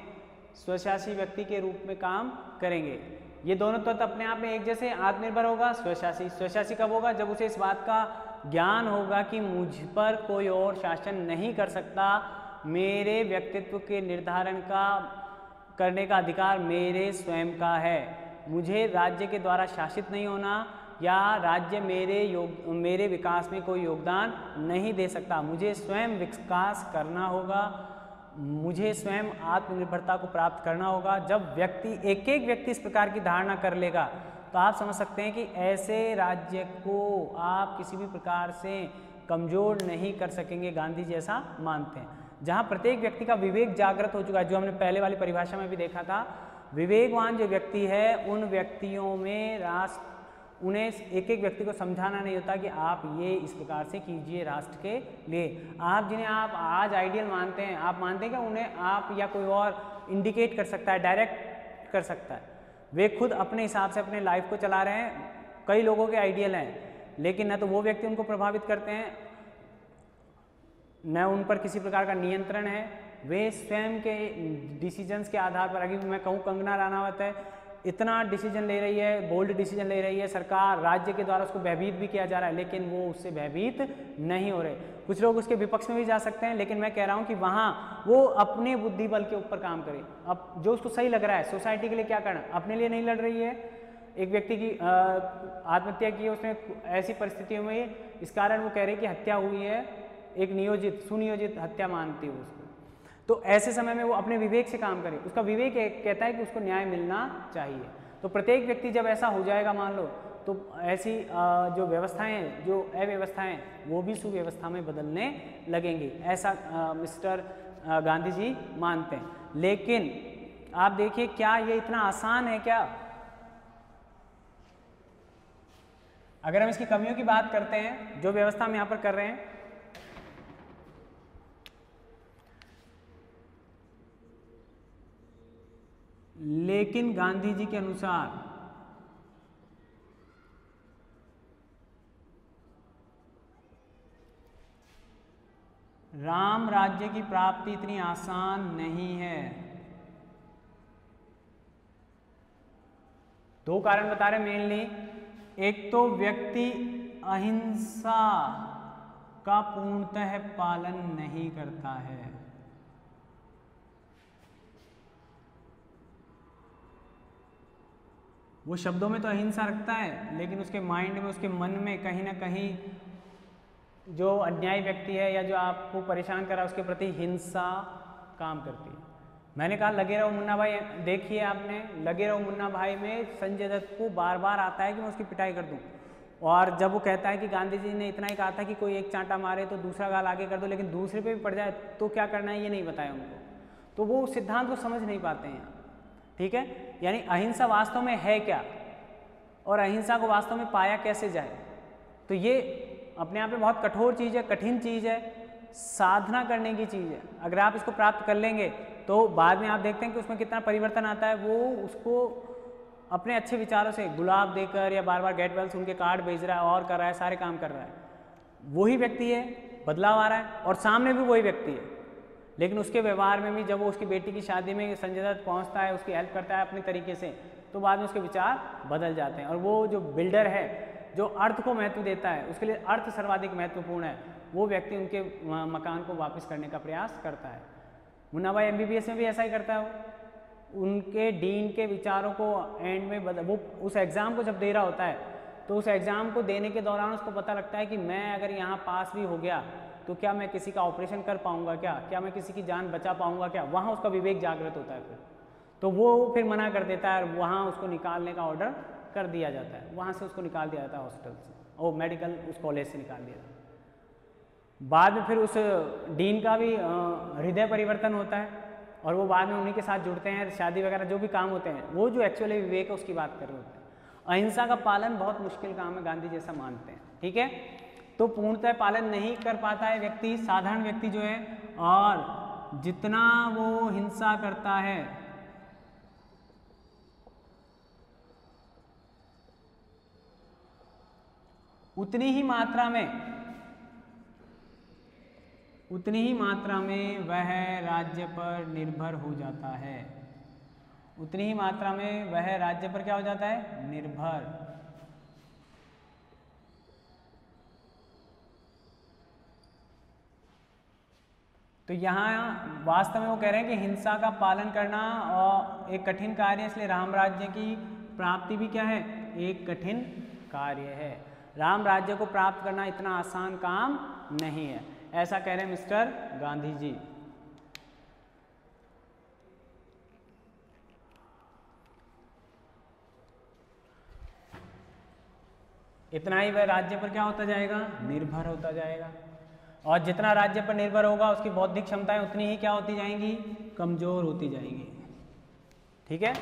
स्वशासी व्यक्ति के रूप में काम करेंगे। ये दोनों तत्व अपने आप में एक जैसे, आत्मनिर्भर होगा, स्वशासी। स्वशासी कब होगा? जब उसे इस बात का ज्ञान होगा कि मुझ पर कोई और शासन नहीं कर सकता, मेरे व्यक्तित्व के निर्धारण का करने का अधिकार मेरे स्वयं का है, मुझे राज्य के द्वारा शासित नहीं होना या राज्य मेरे विकास में कोई योगदान नहीं दे सकता, मुझे स्वयं विकास करना होगा, मुझे स्वयं आत्मनिर्भरता को प्राप्त करना होगा। जब एक एक व्यक्ति इस प्रकार की धारणा कर लेगा तो आप समझ सकते हैं कि ऐसे राज्य को आप किसी भी प्रकार से कमज़ोर नहीं कर सकेंगे, गांधी जी ऐसा मानते हैं। जहाँ प्रत्येक व्यक्ति का विवेक जागृत हो चुका है, जो हमने पहले वाली परिभाषा में भी देखा था, विवेकवान जो व्यक्ति है उन व्यक्तियों में उन्हें एक एक व्यक्ति को समझाना नहीं होता कि आप ये इस प्रकार से कीजिए राष्ट्र के लिए। आप जिन्हें आप आज आइडियल मानते हैं, आप मानते हैं कि उन्हें आप या कोई और इंडिकेट कर सकता है, डायरेक्ट कर सकता है। वे खुद अपने हिसाब से अपने लाइफ को चला रहे हैं, कई लोगों के आइडियल हैं, लेकिन न तो वो व्यक्ति उनको प्रभावित करते हैं, न उन पर किसी प्रकार का नियंत्रण है। वे स्वयं के डिसीजंस के आधार पर, अगर मैं कहूँ कंगना रनावत है, इतना डिसीजन ले रही है, बोल्ड डिसीजन ले रही है, सरकार राज्य के द्वारा उसको भयभीत भी किया जा रहा है, लेकिन वो उससे भयभीत नहीं हो रहे। कुछ लोग उसके विपक्ष में भी जा सकते हैं, लेकिन मैं कह रहा हूँ कि वहाँ वो अपने बुद्धि बल के ऊपर काम करे। अब जो उसको सही लग रहा है, सोसाइटी के लिए क्या करना, अपने लिए नहीं लड़ रही है। एक व्यक्ति की आत्महत्या की, उसने ऐसी परिस्थितियों में इस कारण वो कह रहे कि हत्या हुई है, एक सुनियोजित हत्या मानती है उसको। तो ऐसे समय में वो अपने विवेक से काम करे, उसका विवेक कहता है कि उसको न्याय मिलना चाहिए। तो प्रत्येक व्यक्ति जब ऐसा हो जाएगा मान लो, तो ऐसी जो व्यवस्थाएं, जो अव्यवस्थाएं, वो भी सुव्यवस्था में बदलने लगेंगी, ऐसा मिस्टर गांधी जी मानते हैं। लेकिन आप देखिए, क्या ये इतना आसान है क्या? अगर हम इसकी कमियों की बात करते हैं, जो व्यवस्था हम यहाँ पर कर रहे हैं, लेकिन गांधी जी के अनुसार राम राज्य की प्राप्ति इतनी आसान नहीं है। दो कारण बता रहे मेनली। एक तो व्यक्ति अहिंसा का पूर्णतः पालन नहीं करता है, वो शब्दों में तो अहिंसा रखता है, लेकिन उसके माइंड में, उसके मन में कहीं ना कहीं जो अन्यायी व्यक्ति है या जो आपको परेशान कर रहा है उसके प्रति हिंसा काम करती है। मैंने कहा लगे रहो मुन्ना भाई, देखिए आपने लगे रहो मुन्ना भाई में संजय दत्त को बार बार आता है कि मैं उसकी पिटाई कर दूं, और जब वो कहता है कि गांधी जी ने इतना ही कहा था कि कोई एक चांटा मारे तो दूसरा गाल आगे कर दो, लेकिन दूसरे पे भी पड़ जाए तो क्या करना है ये नहीं बताया उनको, तो वो सिद्धांत को समझ नहीं पाते हैं। ठीक है, यानी अहिंसा वास्तव में है क्या और अहिंसा को वास्तव में पाया कैसे जाए, तो ये अपने आप में बहुत कठोर चीज़ है, कठिन चीज़ है, साधना करने की चीज़ है। अगर आप इसको प्राप्त कर लेंगे तो बाद में आप देखते हैं कि उसमें कितना परिवर्तन आता है। वो उसको अपने अच्छे विचारों से गुलाब देकर या बार बार गेट वेल सुन के कार्ड भेज रहा है और कर रहा है, सारे काम कर रहा है, वही व्यक्ति है, बदलाव आ रहा है, और सामने भी वही व्यक्ति है, लेकिन उसके व्यवहार में भी जब वो उसकी बेटी की शादी में संजय दत्त पहुँचता है, उसकी हेल्प करता है अपने तरीके से, तो बाद में उसके विचार बदल जाते हैं। और वो जो बिल्डर है, जो अर्थ को महत्व देता है, उसके लिए अर्थ सर्वाधिक महत्वपूर्ण है, वो व्यक्ति उनके मकान को वापस करने का प्रयास करता है। मुन्ना भाई MBBS में भी ऐसा ही करता है। वो उनके डीन के विचारों को एंड में वो उस एग्ज़ाम को जब दे रहा होता है, तो उस एग्ज़ाम को देने के दौरान उसको पता लगता है कि मैं अगर यहाँ पास भी हो गया तो क्या मैं किसी का ऑपरेशन कर पाऊँगा, क्या मैं किसी की जान बचा पाऊँगा क्या, वहाँ उसका विवेक जागृत होता है। फिर तो वो फिर मना कर देता है और वहाँ उसको निकालने का ऑर्डर कर दिया जाता है, वहाँ से उसको निकाल दिया जाता है हॉस्पिटल से, और मेडिकल उस कॉलेज से निकाल दिया जाता है। बाद में फिर उस डीन का भी हृदय परिवर्तन होता है और वो बाद में उन्हीं के साथ जुड़ते हैं, शादी वगैरह जो भी काम होते हैं, वो जो एक्चुअली विवेक है उसकी बात कर रहे होते हैं। अहिंसा का पालन बहुत मुश्किल काम है, गांधी जैसा मानते हैं। ठीक है, तो पूर्णतः पालन नहीं कर पाता है व्यक्ति, साधारण व्यक्ति जो है, और जितना वो हिंसा करता है उतनी ही मात्रा में वह राज्य पर निर्भर हो जाता है, उतनी ही मात्रा में वह राज्य पर क्या हो जाता है, निर्भर। तो यहाँ वास्तव में वो कह रहे हैं कि हिंसा का पालन करना और एक कठिन कार्य है, इसलिए राम राज्य की प्राप्ति भी क्या है, एक कठिन कार्य है। राम राज्य को प्राप्त करना इतना आसान काम नहीं है, ऐसा कह रहे हैं मिस्टर गांधी जी। इतना ही वह राज्य पर क्या होता जाएगा, निर्भर होता जाएगा, और जितना राज्य पर निर्भर होगा उसकी बौद्धिक क्षमताएं उतनी ही क्या होती जाएंगी, कमजोर होती जाएंगी। ठीक है,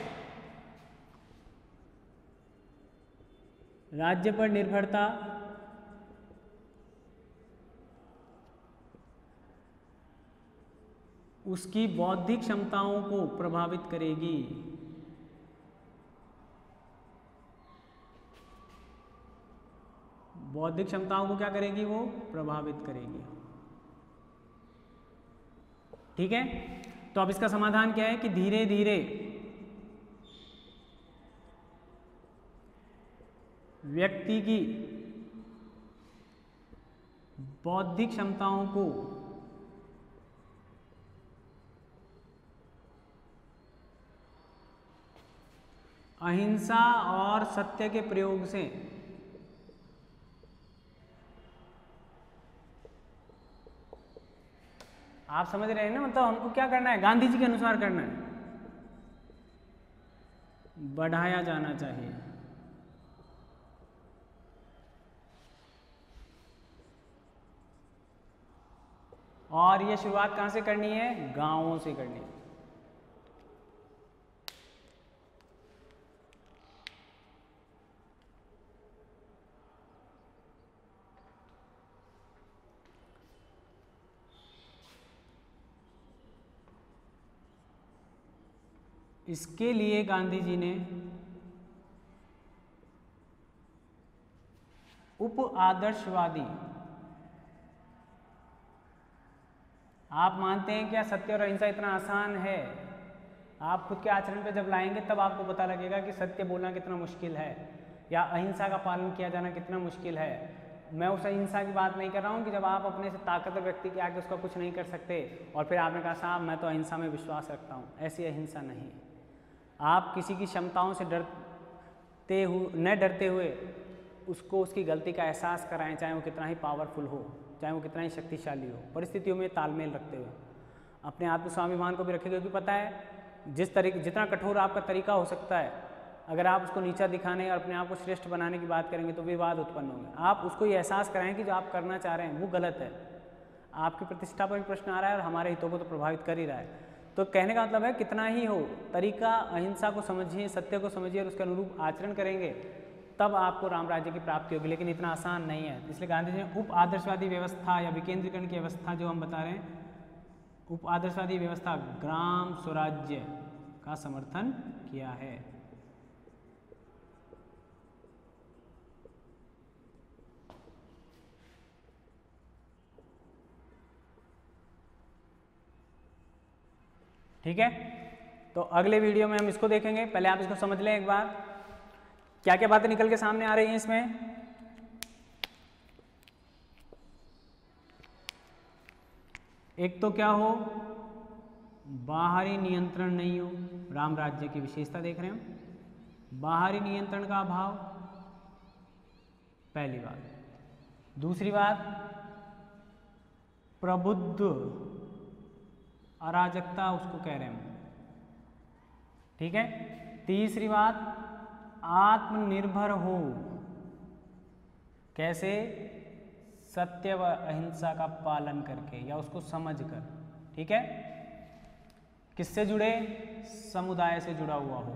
राज्य पर निर्भरता उसकी बौद्धिक क्षमताओं को प्रभावित करेगी। बौद्धिक क्षमताओं को क्या करेगी, वो प्रभावित करेगी। ठीक है, तो अब इसका समाधान क्या है कि धीरे धीरे व्यक्ति की बौद्धिक क्षमताओं को अहिंसा और सत्य के प्रयोग से आप समझ रहे हैं ना, मतलब हमको क्या करना है, गांधी जी के अनुसार करना है, बढ़ाया जाना चाहिए। और ये शुरुआत कहां से करनी है, गांवों से करनी है। इसके लिए गांधी जी ने उप आदर्शवादी, आप मानते हैं क्या सत्य और अहिंसा इतना आसान है? आप खुद के आचरण पे जब लाएंगे तब आपको पता लगेगा कि सत्य बोलना कितना मुश्किल है या अहिंसा का पालन किया जाना कितना मुश्किल है। मैं उस अहिंसा की बात नहीं कर रहा हूँ कि जब आप अपने से ताकतवर व्यक्ति के आगे उसका कुछ नहीं कर सकते और फिर आपने कहा साहब मैं तो अहिंसा में विश्वास रखता हूँ, ऐसी अहिंसा नहीं। आप किसी की क्षमताओं से डरते हुए उसको उसकी गलती का एहसास कराएं, चाहे वो कितना ही पावरफुल हो, चाहे वो कितना ही शक्तिशाली हो, परिस्थितियों में तालमेल रखते हुए अपने आत्म स्वाभिमान को भी रखें, क्योंकि पता है जितना कठोर आपका तरीका हो सकता है, अगर आप उसको नीचा दिखाने और अपने आप को श्रेष्ठ बनाने की बात करेंगे तो विवाद उत्पन्न होंगे। आप उसको ये एहसास कराएं कि जो आप करना चाह रहे हैं वो गलत है, आपकी प्रतिष्ठा पर भी प्रश्न आ रहा है और हमारे हितों को तो प्रभावित कर ही रहा है। तो कहने का मतलब है कितना ही हो तरीका, अहिंसा को समझिए, सत्य को समझिए और उसके अनुरूप आचरण करेंगे तब आपको राम राज्य की प्राप्ति होगी, लेकिन इतना आसान नहीं है। इसलिए गांधी जी ने उप आदर्शवादी व्यवस्था या विकेंद्रीकरण की व्यवस्था जो हम बता रहे हैं, उप आदर्शवादी व्यवस्था ग्राम स्वराज्य का समर्थन किया है। ठीक है, तो अगले वीडियो में हम इसको देखेंगे। पहले आप इसको समझ लें एक बार, क्या क्या बातें निकल के सामने आ रही हैं इसमें। एक तो क्या हो, बाहरी नियंत्रण नहीं हो, राम राज्य की विशेषता देख रहे हो, बाहरी नियंत्रण का अभाव, पहली बात। दूसरी बात, प्रबुद्ध अराजकता उसको कह रहे हैं, ठीक है। तीसरी बात, आत्मनिर्भर हो, कैसे, सत्य व अहिंसा का पालन करके या उसको समझकर, ठीक है। किससे जुड़े, समुदाय से जुड़ा हुआ हो,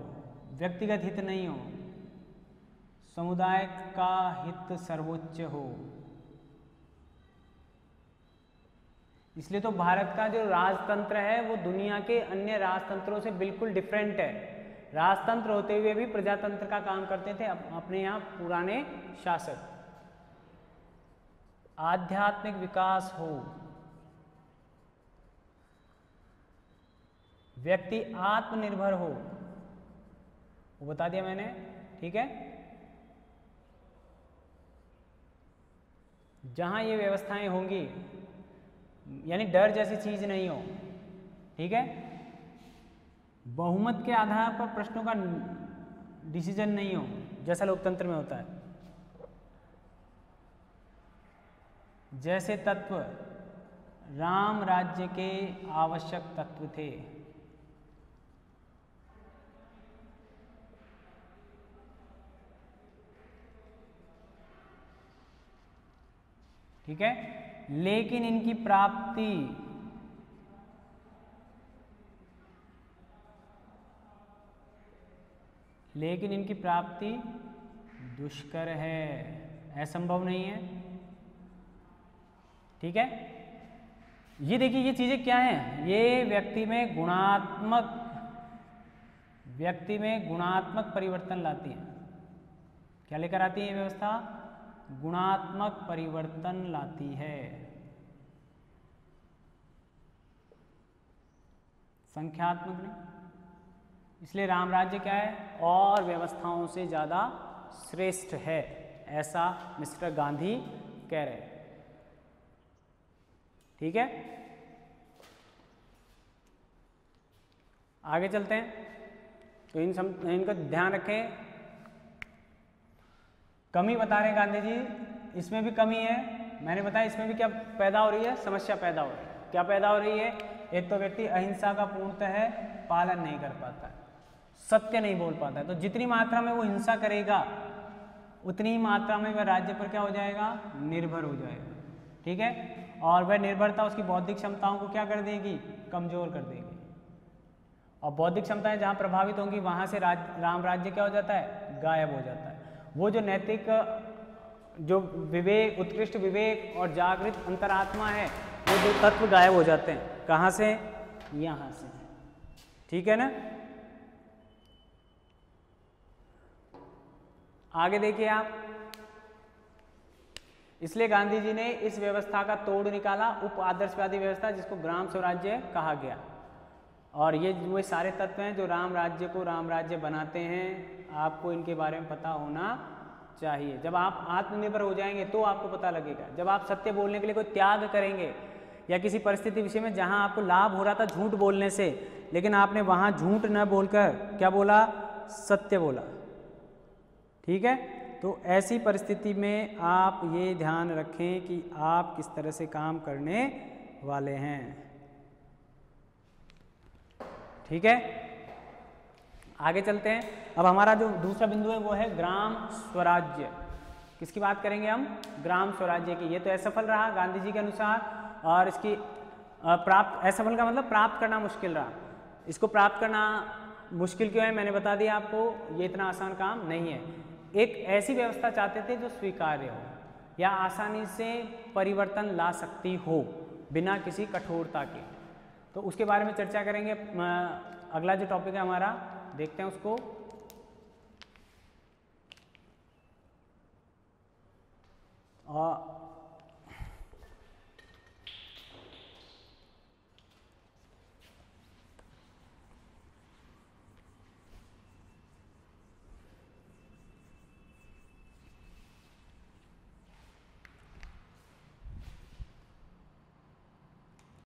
व्यक्तिगत हित नहीं हो, समुदाय का हित सर्वोच्च हो। इसलिए तो भारत का जो राजतंत्र है वो दुनिया के अन्य राजतंत्रों से बिल्कुल डिफरेंट है। राजतंत्र होते हुए भी प्रजातंत्र का काम करते थे अपने यहाँ पुराने शासक। आध्यात्मिक विकास हो, व्यक्ति आत्मनिर्भर हो, वो बता दिया मैंने, ठीक है। जहां ये व्यवस्थाएं होंगी, यानी डर जैसी चीज नहीं हो, ठीक है। बहुमत के आधार पर प्रश्नों का डिसीजन नहीं हो जैसा लोकतंत्र में होता है। जैसे तत्व राम राज्य के आवश्यक तत्व थे। ठीक है, लेकिन इनकी प्राप्ति दुष्कर है, असंभव नहीं है। ठीक है, ये देखिए ये चीजें क्या हैं, ये व्यक्ति में गुणात्मक परिवर्तन लाती हैं। क्या लेकर आती है ये व्यवस्था? गुणात्मक परिवर्तन लाती है, संख्यात्मक नहीं। इसलिए राम राज्य क्या है? और व्यवस्थाओं से ज़्यादा श्रेष्ठ है, ऐसा मिस्टर गांधी कह रहे हैं। ठीक है, आगे चलते हैं। तो इनका ध्यान रखें। कमी बता रहे हैं गांधी जी, इसमें भी कमी है। मैंने बताया इसमें भी क्या पैदा हो रही है, समस्या पैदा हो रही है। क्या पैदा हो रही है? एक तो व्यक्ति अहिंसा का पूर्णतः पालन नहीं कर पाता है, सत्य नहीं बोल पाता है। तो जितनी मात्रा में वो हिंसा करेगा उतनी ही मात्रा में वह राज्य पर क्या हो जाएगा? निर्भर हो जाएगा। ठीक है, और वह निर्भरता उसकी बौद्धिक क्षमताओं को क्या कर देगी? कमजोर कर देगी। और बौद्धिक क्षमताएं जहाँ प्रभावित होंगी वहाँ से राम राज्य क्या हो जाता है? गायब हो जाता है। वो जो नैतिक, जो विवेक, उत्कृष्ट विवेक और जागृत अंतरात्मा है, वो जो तत्व गायब हो जाते हैं। कहाँ से? यहाँ से। ठीक है ना। आगे देखिए आप। इसलिए गांधी जी ने इस व्यवस्था का तोड़ निकाला, उप आदर्शवादी व्यवस्था, जिसको ग्राम स्वराज्य कहा गया। और ये वो सारे तत्व हैं जो राम राज्य को राम राज्य बनाते हैं। आपको इनके बारे में पता होना चाहिए। जब आप आत्मनिर्भर हो जाएंगे तो आपको पता लगेगा। जब आप सत्य बोलने के लिए कोई त्याग करेंगे या किसी परिस्थिति विषय में जहां आपको लाभ हो रहा था झूठ बोलने से, लेकिन आपने वहां झूठ न बोलकर क्या बोला? सत्य बोला। ठीक है, तो ऐसी परिस्थिति में आप ये ध्यान रखें कि आप किस तरह से काम करने वाले हैं। ठीक है, आगे चलते हैं। अब हमारा जो दूसरा बिंदु है वो है ग्राम स्वराज्य। किसकी बात करेंगे हम? ग्राम स्वराज्य की। ये तो असफल रहा गांधी जी के अनुसार, और इसकी असफल का मतलब प्राप्त करना मुश्किल रहा। इसको प्राप्त करना मुश्किल क्यों है? मैंने बता दिया आपको, ये इतना आसान काम नहीं है। एक ऐसी व्यवस्था चाहते थे जो स्वीकार्य हो या आसानी से परिवर्तन ला सकती हो बिना किसी कठोरता के। तो उसके बारे में चर्चा करेंगे। अगला जो टॉपिक है हमारा, देखते हैं उसको। और